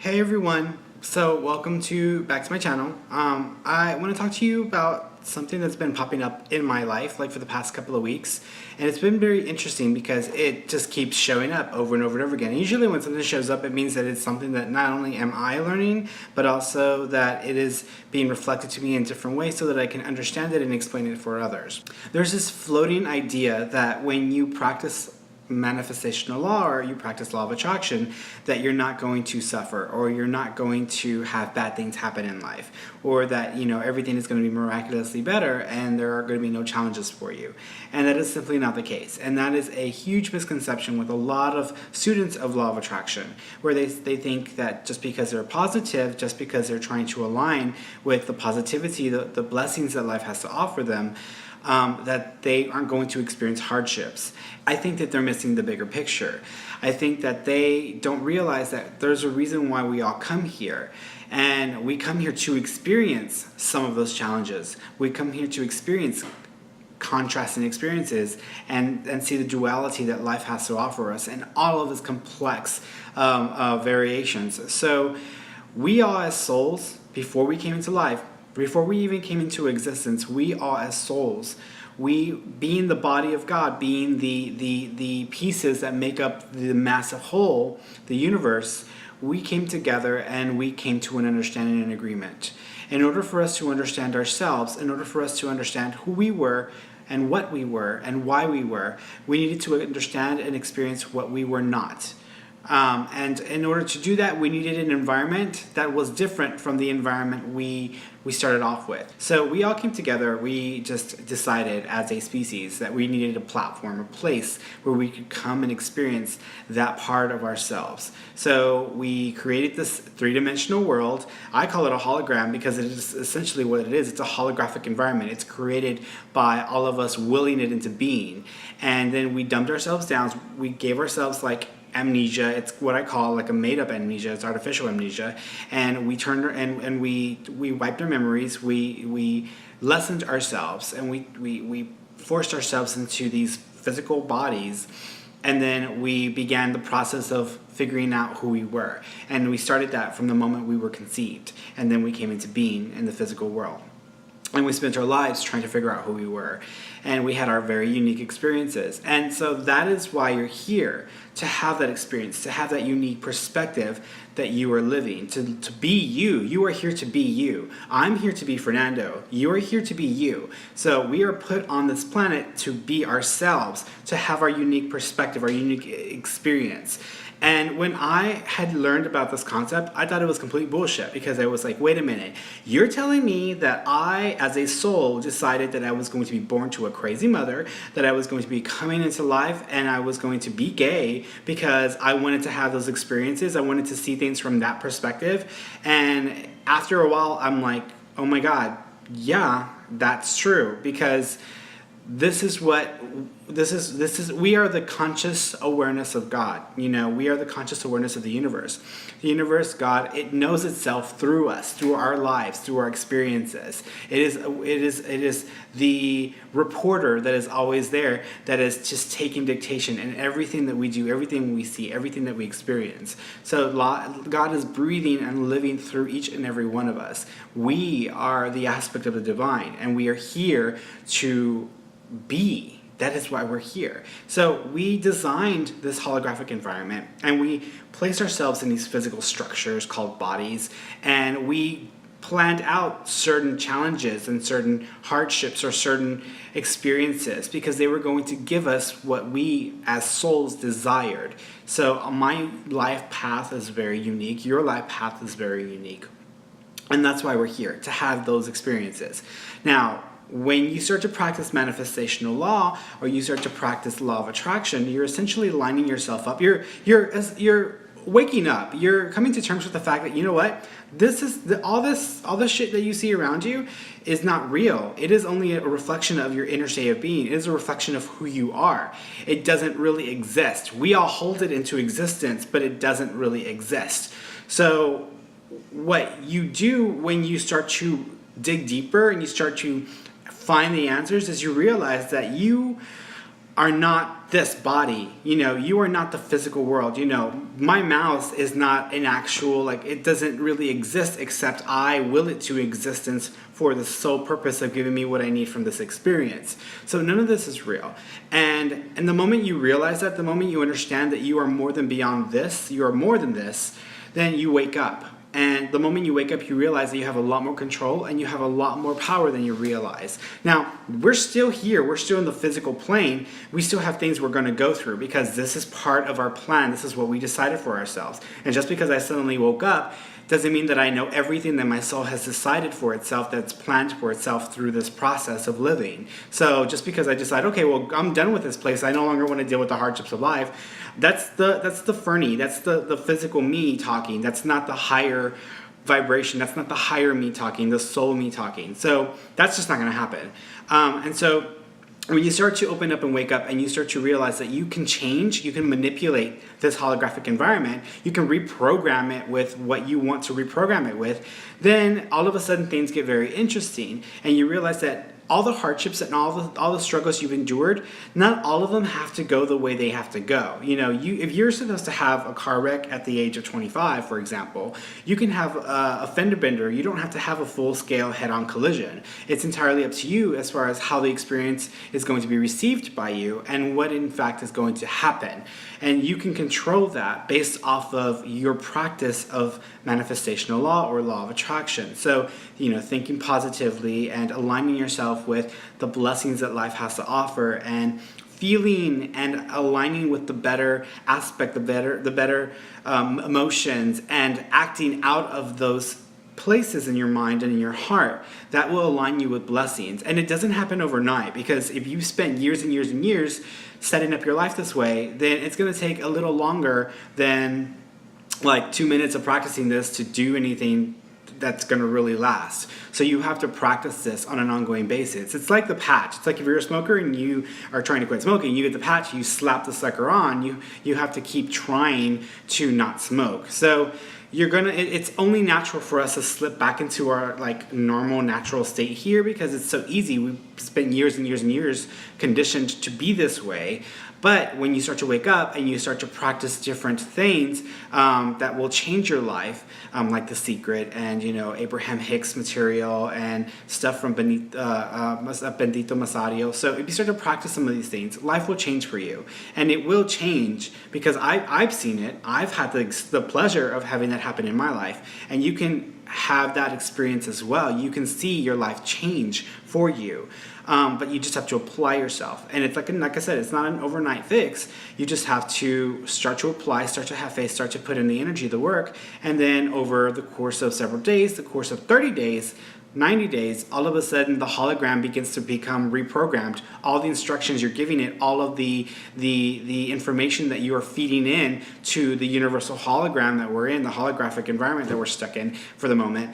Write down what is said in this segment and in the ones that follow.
Hey everyone, so welcome back to my channel. I want to talk to you about something that's been popping up in my life like for the past couple of weeks, and it's been very interesting because it just keeps showing up over and over and over again. Usually when something shows up, it means that it's something that not only am I learning, but also that it is being reflected to me in different ways so that I can understand it and explain it for others. There's this floating idea that when you practice manifestational law or you practice law of attraction, that you're not going to suffer, or you're not going to have bad things happen in life, or that everything is going to be miraculously better and there are going to be no challenges for you. And that is simply not the case, and that is a huge misconception with a lot of students of law of attraction, where they think that just because they're positive, just because they're trying to align with the positivity, the blessings that life has to offer them, that they aren't going to experience hardships. I think that they're missing the bigger picture. I think that they don't realize that there's a reason why we all come here. And we come here to experience some of those challenges. We come here to experience contrasting experiences and see the duality that life has to offer us and all of its complex variations. So we all as souls, before we came into life, before we even came into existence, we all as souls, we being the body of God, being the pieces that make up the massive whole, the universe, we came together and we came to an understanding and agreement. In order for us to understand ourselves, in order for us to understand who we were and what we were and why we were, we needed to understand and experience what we were not. And in order to do that, we needed an environment that was different from the environment we started off with. So we all came together, we just decided as a species that we needed a platform, a place where we could come and experience that part of ourselves. So we created this three-dimensional world. I call it a hologram because it is essentially what it is. It's a holographic environment. It's created by all of us willing it into being. And then we dumbed ourselves down. We gave ourselves like amnesia. It's what I call like a made-up amnesia. It's artificial amnesia, and we turned and we wiped our memories. We lessened ourselves, and we forced ourselves into these physical bodies, and then we began the process of figuring out who we were. And we started that from the moment we were conceived, and then we came into being in the physical world. And we spent our lives trying to figure out who we were. And we had our very unique experiences. And so that is why you're here, to have that experience, to have that unique perspective that you are living, to be you. You are here to be you. I'm here to be Fernando. You are here to be you. So we are put on this planet to be ourselves, to have our unique perspective, our unique experience. And when I had learned about this concept, I thought it was complete bullshit, because I was like, wait a minute, you're telling me that I, as a soul, decided that I was going to be born to a crazy mother, that I was going to be coming into life and I was going to be gay because I wanted to have those experiences. I wanted to see things from that perspective. And after a while, I'm like, oh my God, yeah, that's true, because this is we are the conscious awareness of God. We are the conscious awareness of the universe. The universe, God, it knows itself through us, through our lives, through our experiences. It is the reporter that is always there, that is just taking dictation in everything that we do, everything we see, everything that we experience. So God is breathing and living through each and every one of us. We are the aspect of the divine, and we are here to be. That is why we're here. So we designed this holographic environment, and we placed ourselves in these physical structures called bodies, and we planned out certain challenges and certain hardships or certain experiences, because they were going to give us what we as souls desired. So my life path is very unique. Your life path is very unique. And that's why we're here, to have those experiences. Now, when you start to practice manifestational law, or you start to practice law of attraction, you're essentially lining yourself up. You're waking up. You're coming to terms with the fact that, you know what, all this shit that you see around you is not real. It is only a reflection of your inner state of being. It is a reflection of who you are. It doesn't really exist. We all hold it into existence, but it doesn't really exist. So what you do when you start to dig deeper and you start to find the answers is you realize that you are not this body. You are not the physical world. My mouth is not an actual, like, it doesn't really exist, except I will it to existence for the sole purpose of giving me what I need from this experience. So none of this is real. And the moment you realize that, the moment you understand that you are more than beyond this, you are more than this, then you wake up. And the moment you wake up, you realize that you have a lot more control and you have a lot more power than you realize. Now, we're still here. We're still in the physical plane. We still have things we're going to go through because this is part of our plan. This is what we decided for ourselves. And just because I suddenly woke up doesn't mean that I know everything that my soul has decided for itself, that's planned for itself through this process of living. So just because I decide, okay, well, I'm done with this place, I no longer want to deal with the hardships of life, that's the Ferny, that's the physical me talking. That's not the higher vibration. That's not the higher me talking, the soul me talking. So that's just not going to happen. And so when you start to open up and wake up and you start to realize that you can change, you can manipulate this holographic environment, you can reprogram it with what you want to reprogram it with, then all of a sudden things get very interesting. And you realize that all the hardships and all the struggles you've endured, not all of them have to go the way they have to go. If you're supposed to have a car wreck at the age of 25, for example, you can have a fender bender. You don't have to have a full-scale head-on collision. It's entirely up to you as far as how the experience is going to be received by you and what in fact is going to happen. And you can control that based off of your practice of manifestational law or law of attraction. So, thinking positively and aligning yourself with the blessings that life has to offer and feeling and aligning with the better aspect, the better emotions, and acting out of those places in your mind and in your heart that will align you with blessings. And it doesn't happen overnight, because if you spent years and years and years setting up your life this way, then it's going to take a little longer than like 2 minutes of practicing this to do anything that's going to really last. So you have to practice this on an ongoing basis. It's like the patch. It's like if you're a smoker and you are trying to quit smoking, you get the patch, you slap the sucker on, you have to keep trying to not smoke. So it's only natural for us to slip back into our like normal natural state here because it's so easy. We've spent years and years and years conditioned to be this way. But when you start to wake up and you start to practice different things that will change your life, like The Secret and Abraham Hicks material and stuff from Bendito Masario. So if you start to practice some of these things, life will change for you, and it will change because I've seen it. I've had the pleasure of having that happen in my life, and you can have that experience as well. You can see your life change for you. But you just have to apply yourself. And it's like I said, it's not an overnight fix. You just have to start to apply, start to have faith, start to put in the energy, the work. And then over the course of several days, the course of 30 days, 90 days, all of a sudden the hologram begins to become reprogrammed. All the instructions you're giving it, all of the information that you are feeding in to the universal hologram that we're in, the holographic environment that we're stuck in for the moment,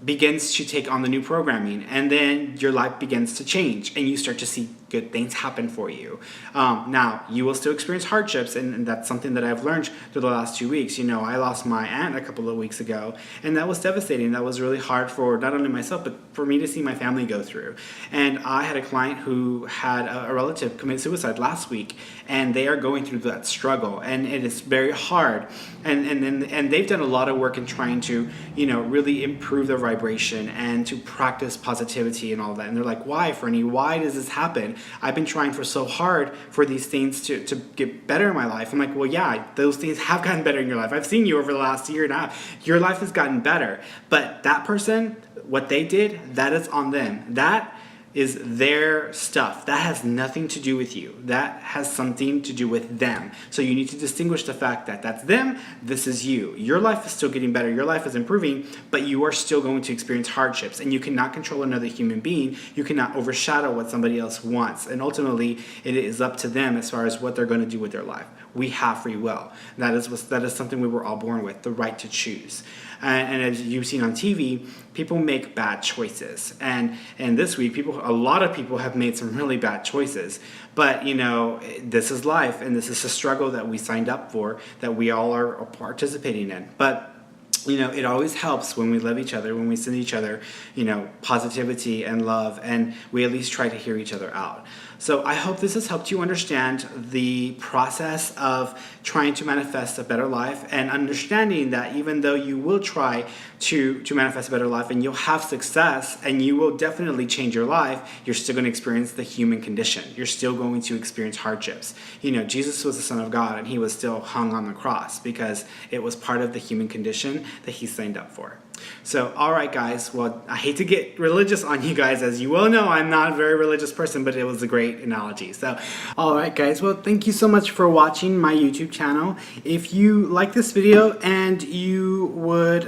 begins to take on the new programming, and then your life begins to change and you start to see good things happen for you. Now, you will still experience hardships, and that's something that I've learned through the last 2 weeks. I lost my aunt a couple of weeks ago, and that was devastating. That was really hard for not only myself, but for me to see my family go through. And I had a client who had a relative commit suicide last week, and they are going through that struggle, and it is very hard. And they've done a lot of work in trying to, really improve their vibration and to practice positivity and all that. And they're like, why, Ferny? Why does this happen? I've been trying for so hard for these things to get better in my life. I'm like, well, yeah, those things have gotten better in your life. I've seen you over the last year and a half. Your life has gotten better. But that person, what they did, that is on them. That is their stuff. That has nothing to do with you. That has something to do with them. So you need to distinguish the fact that that's them, this is you. Your life is still getting better, your life is improving, but you are still going to experience hardships, and you cannot control another human being. You cannot overshadow what somebody else wants, and ultimately it is up to them as far as what they're going to do with their life. We have free will. That is something we were all born with, the right to choose. And as you've seen on TV, people make bad choices. And this week, a lot of people have made some really bad choices. But, this is life, and this is a struggle that we signed up for, that we all are participating in. But it always helps when we love each other, when we send each other, positivity and love, and we at least try to hear each other out. So I hope this has helped you understand the process of trying to manifest a better life, and understanding that even though you will try to manifest a better life and you'll have success and you will definitely change your life, you're still going to experience the human condition. You're still going to experience hardships. You know, Jesus was the Son of God and he was still hung on the cross because it was part of the human condition that he signed up for. So, all right, guys. Well, I hate to get religious on you guys. As you well know, I'm not a very religious person, but it was a great analogy. So, all right, guys. Well, thank you so much for watching my YouTube channel. If you like this video and you would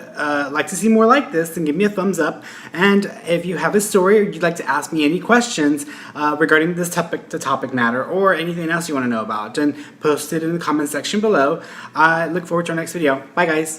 like to see more like this, then give me a thumbs up. And if you have a story or you'd like to ask me any questions regarding this topic matter or anything else you want to know about, then post it in the comment section below. I look forward to our next video. Bye, guys.